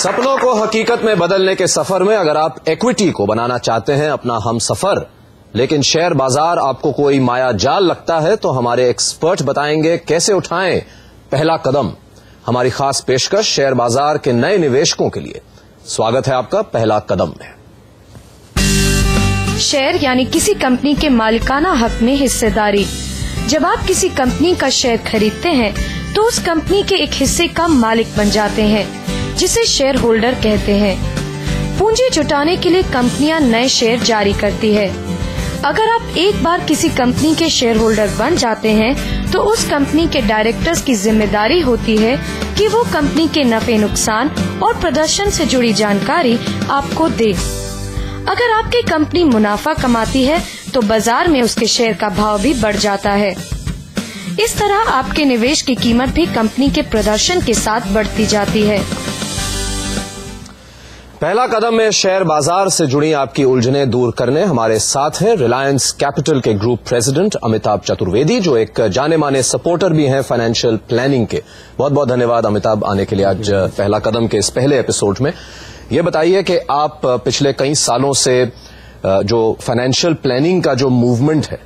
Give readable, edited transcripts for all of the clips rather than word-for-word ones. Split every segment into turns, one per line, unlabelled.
सपनों को हकीकत में बदलने के सफर में अगर आप इक्विटी को बनाना चाहते हैं अपना हमसफर, लेकिन शेयर बाजार आपको कोई माया जाल लगता है, तो हमारे एक्सपर्ट बताएंगे कैसे उठाएं पहला कदम। हमारी खास पेशकश शेयर बाजार के नए निवेशकों के लिए। स्वागत है आपका पहला कदम में।
शेयर यानी किसी कंपनी के मालिकाना हक में हिस्सेदारी। जब आप किसी कंपनी का शेयर खरीदते हैं तो उस कंपनी के एक हिस्से का मालिक बन जाते हैं, जिसे शेयर होल्डर कहते हैं। पूंजी जुटाने के लिए कंपनियां नए शेयर जारी करती है। अगर आप एक बार किसी कंपनी के शेयर होल्डर बन जाते हैं तो उस कंपनी के डायरेक्टर्स की जिम्मेदारी होती है कि वो कंपनी के नफे नुकसान और प्रदर्शन से जुड़ी जानकारी आपको दे। अगर आपकी कंपनी मुनाफा कमाती है तो बाजार में उसके शेयर का भाव भी बढ़ जाता है। इस तरह आपके निवेश की कीमत भी कंपनी के प्रदर्शन के साथ बढ़ती जाती है।
पहला कदम में शेयर बाजार से जुड़ी आपकी उलझनें दूर करने हमारे साथ हैं रिलायंस कैपिटल के ग्रुप प्रेसिडेंट अमिताभ चतुर्वेदी, जो एक जाने माने सपोर्टर भी हैं फाइनेंशियल प्लानिंग के। बहुत बहुत धन्यवाद अमिताभ आने के लिए आज पहला कदम के इस पहले एपिसोड में। ये बताइए कि आप पिछले कई सालों से जो फाइनेंशियल प्लानिंग का जो मूवमेंट है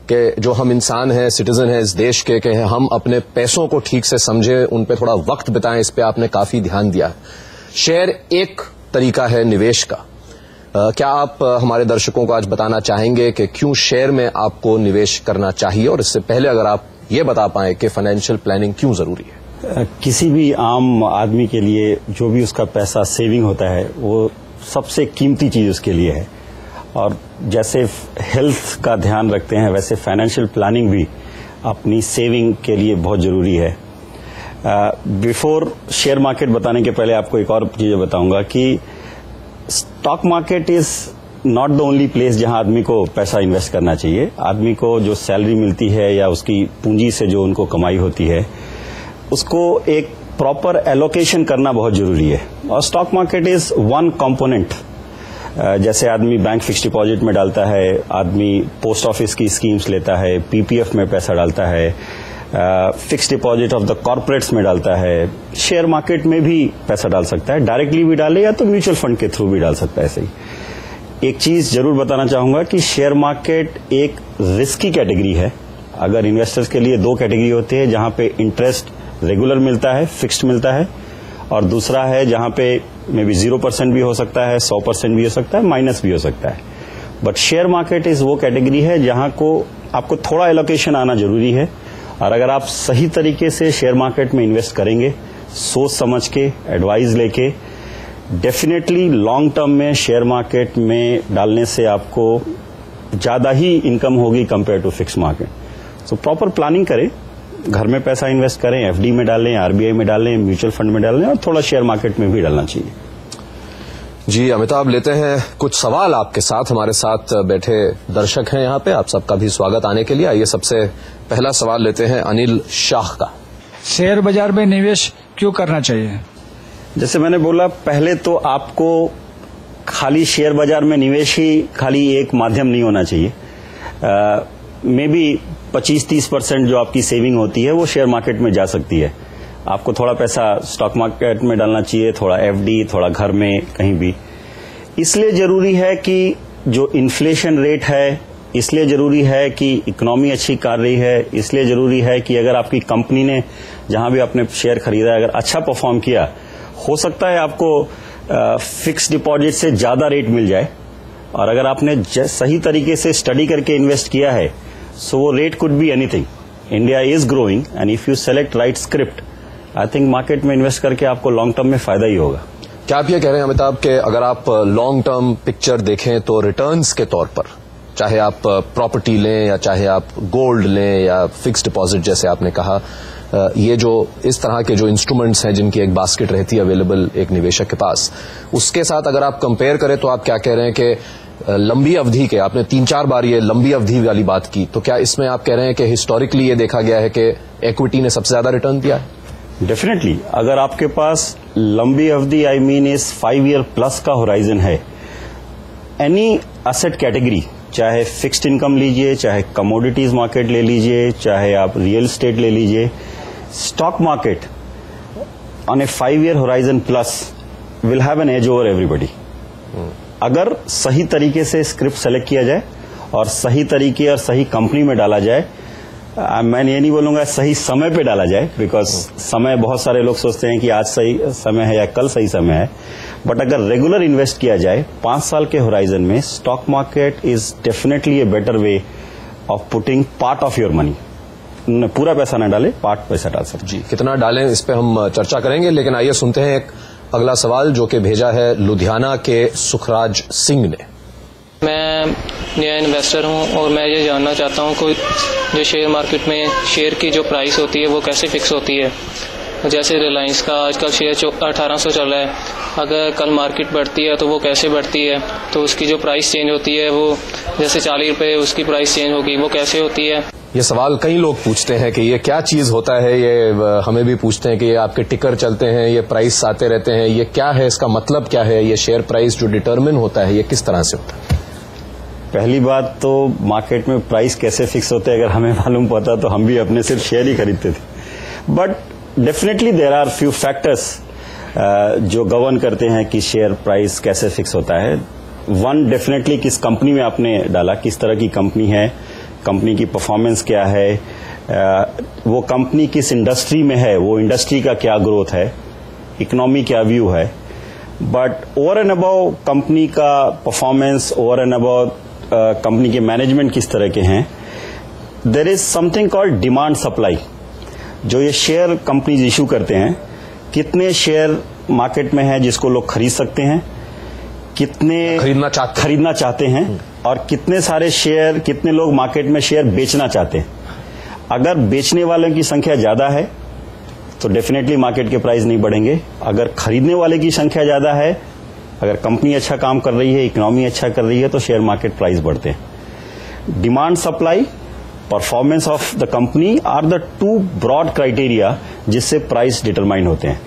कि जो हम इंसान हैं, सिटीजन हैं इस देश के, कि हम अपने पैसों को ठीक से समझें, उन पे थोड़ा वक्त बिताएं, इस पे आपने काफी ध्यान दिया है। शेयर एक तरीका है निवेश का। क्या आप हमारे दर्शकों को आज बताना चाहेंगे कि क्यों शेयर में आपको निवेश करना चाहिए, और इससे पहले अगर आप ये बता पाएं कि फाइनेंशियल प्लानिंग क्यों जरूरी है?
किसी भी आम आदमी के लिए जो भी उसका पैसा सेविंग होता है वो सबसे कीमती चीज उसके लिए है, और जैसे हेल्थ का ध्यान रखते हैं वैसे फाइनेंशियल प्लानिंग भी अपनी सेविंग के लिए बहुत जरूरी है। बिफोर शेयर मार्केट बताने के पहले आपको एक और चीज बताऊंगा कि stock market is not the only place जहां आदमी को पैसा इन्वेस्ट करना चाहिए। आदमी को जो सैलरी मिलती है या उसकी पूंजी से जो उनको कमाई होती है उसको एक प्रॉपर एलोकेशन करना बहुत जरूरी है, और stock market is one component. जैसे आदमी बैंक फिक्स डिपॉजिट में डालता है, आदमी पोस्ट ऑफिस की स्कीम्स लेता है, पीपीएफ में पैसा डालता है, fix deposit of the corporates में डालता है, शेयर मार्केट में भी पैसा डाल सकता है, डायरेक्टली भी डाले या तो म्यूचुअल फंड के थ्रू भी डाल सकता है। ऐसे ही एक चीज जरूर बताना चाहूंगा कि शेयर मार्केट एक रिस्की कैटेगरी है। अगर इन्वेस्टर्स के लिए दो कैटेगरी होती है, जहां पे इंटरेस्ट रेगुलर मिलता है, फिक्स्ड मिलता है, और दूसरा है जहां पे मे बी 0% भी हो सकता है, 100% भी हो सकता है, माइनस भी हो सकता है। बट शेयर मार्केट इज वो कैटेगरी है जहां को आपको थोड़ा एलोकेशन आना जरूरी है, और अगर आप सही तरीके से शेयर मार्केट में इन्वेस्ट करेंगे, सोच समझ के, एडवाइस लेके, डेफिनेटली लॉन्ग टर्म में शेयर मार्केट में डालने से आपको ज्यादा ही इनकम होगी compare to fix market. So proper planning करें, घर में पैसा इन्वेस्ट करें, एफडी में डालें, आरबीआई में डालें, म्यूचुअल फंड में डालें, और थोड़ा शेयर मार्केट में भी डालना चाहिए।
जी अमिताभ, लेते हैं कुछ सवाल आपके साथ। हमारे साथ बैठे दर्शक हैं यहाँ पे, आप सबका भी स्वागत आने के लिए। आइए सबसे पहला सवाल लेते हैं अनिल शाह का।
शेयर बाजार में निवेश क्यों करना चाहिए?
जैसे मैंने बोला, पहले तो आपको खाली शेयर बाजार में निवेश ही खाली एक माध्यम नहीं होना चाहिए। मे बी 25-30% जो आपकी सेविंग होती है वो शेयर मार्केट में जा सकती है। आपको थोड़ा पैसा स्टॉक मार्केट में डालना चाहिए, थोड़ा एफडी, थोड़ा घर में, कहीं भी। इसलिए जरूरी है कि जो इन्फ्लेशन रेट है, इसलिए जरूरी है कि इकोनॉमी अच्छी कर रही है, इसलिए जरूरी है कि अगर आपकी कंपनी ने जहां भी आपने शेयर खरीदा अगर अच्छा परफॉर्म किया, हो सकता है आपको फिक्स डिपॉजिट से ज्यादा रेट मिल जाए, और अगर आपने सही तरीके से स्टडी करके इन्वेस्ट किया है, सो वो rate could be anything. India is growing, and if you select right script, I think market में इन्वेस्ट करके आपको लॉन्ग टर्म में फायदा ही होगा।
क्या आप ये कह रहे हैं अमिताभ कि अगर आप लॉन्ग टर्म पिक्चर देखें तो रिटर्न्स के तौर पर, चाहे आप प्रॉपर्टी लें या चाहे आप गोल्ड लें या फिक्स डिपॉजिट जैसे आपने कहा, ये जो इस तरह के जो इंस्ट्रूमेंट्स हैं जिनकी एक बास्केट रहती है अवेलेबल एक निवेशक के पास, उसके साथ अगर आप कंपेयर करें तो आप क्या कह रहे हैं कि लंबी अवधि के, आपने 3-4 बार ये लंबी अवधि वाली बात की, तो क्या इसमें आप कह रहे हैं कि हिस्टोरिकली ये देखा गया है कि इक्विटी ने सबसे ज्यादा रिटर्न दिया है?
डेफिनेटली। अगर आपके पास लंबी अवधि, I mean is 5 year plus का होराइजन है, एनी एसेट कैटेगरी, चाहे फिक्स्ड इनकम लीजिए, चाहे कमोडिटीज मार्केट ले लीजिए, चाहे आप रियल एस्टेट ले लीजिए, stock market on a 5 year horizon plus will have an edge over everybody. अगर सही तरीके से स्क्रिप्ट सेलेक्ट किया जाए और सही तरीके और सही कंपनी में डाला जाए, मैं ये नहीं बोलूंगा सही समय पे डाला जाए, बिकॉज समय बहुत सारे लोग सोचते हैं कि आज सही समय है या कल सही समय है, बट अगर रेगुलर इन्वेस्ट किया जाए 5 साल के होराइजन में, stock market is definitely a better way of putting part of your money. पूरा पैसा ना डाले, पार्ट पैसा डाल सकते।
जी, कितना डालें इस पे हम चर्चा करेंगे, लेकिन आइए सुनते हैं एक अगला सवाल जो कि भेजा है लुधियाना के सुखराज सिंह ने।
मैं नया इन्वेस्टर हूं और मैं ये जानना चाहता हूं कि जो शेयर मार्केट में शेयर की जो प्राइस होती है वो कैसे फिक्स होती है। जैसे रिलायंस का आजकल शेयर 1800 चल रहा है, अगर कल मार्केट बढ़ती है तो वो कैसे बढ़ती है, तो उसकी जो प्राइस चेंज होती है वो जैसे 40 रुपये उसकी प्राइस चेंज होगी, वो कैसे होती है।
ये सवाल कई लोग पूछते हैं कि ये क्या चीज होता है, ये हमें भी पूछते हैं कि ये आपके टिकर चलते हैं, ये प्राइस आते रहते हैं, ये क्या है, इसका मतलब क्या है, ये शेयर प्राइस जो डिटरमिन होता है ये किस तरह से होता है।
पहली बात तो मार्केट में प्राइस कैसे फिक्स होते हैं अगर हमें मालूम पता तो हम भी अपने सिर्फ शेयर ही खरीदते थे, but definitely there are few factors जो गवर्न करते हैं कि शेयर प्राइस कैसे फिक्स होता है। वन, डेफिनेटली किस कंपनी में आपने डाला, किस तरह की कंपनी है, कंपनी की परफॉर्मेंस क्या है, वो कंपनी किस इंडस्ट्री में है, वो इंडस्ट्री का क्या ग्रोथ है, इकोनॉमी क्या व्यू है। But over and above company का performance, over and above company के मैनेजमेंट किस तरह के हैं, there is something called demand supply. जो ये शेयर कंपनीज इशू करते हैं, कितने शेयर मार्केट में है जिसको लोग खरीद सकते हैं, कितने खरीदना चाहते हैं, और कितने सारे शेयर, कितने लोग मार्केट में शेयर बेचना चाहते हैं। अगर बेचने वालों की संख्या ज्यादा है तो डेफिनेटली मार्केट के प्राइस नहीं बढ़ेंगे। अगर खरीदने वाले की संख्या ज्यादा है, अगर कंपनी अच्छा काम कर रही है, इकोनॉमी अच्छा कर रही है, तो शेयर मार्केट प्राइस बढ़ते हैं। Demand supply, performance of the company are the 2 broad criteria जिससे प्राइस डिटरमाइन होते हैं।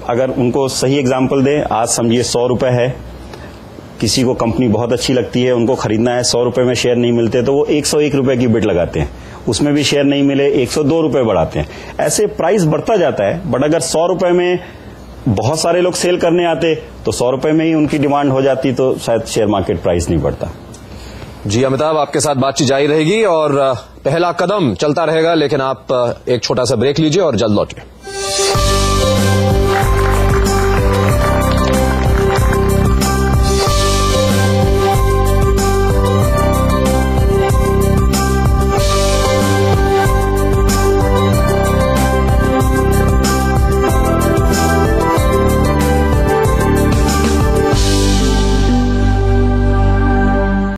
अगर उनको सही एग्जांपल दें, आज समझिए 100 रुपए है, किसी को कंपनी बहुत अच्छी लगती है, उनको खरीदना है, 100 रुपए में शेयर नहीं मिलते तो वो 101 रुपए की बिड लगाते हैं, उसमें भी शेयर नहीं मिले 102 रुपए बढ़ाते हैं। ऐसे प्राइस बढ़ता जाता है। बट अगर 100 रुपए में बहुत सारे लोग सेल करने आते तो 100 रुपए में ही उनकी डिमांड हो जाती, तो शायद शेयर मार्केट प्राइस नहीं बढ़ता।
जी अमिताभ, आपके साथ बातचीत जारी रहेगी और पहला कदम चलता रहेगा, लेकिन आप एक छोटा सा ब्रेक लीजिए और जल्द लौटिए।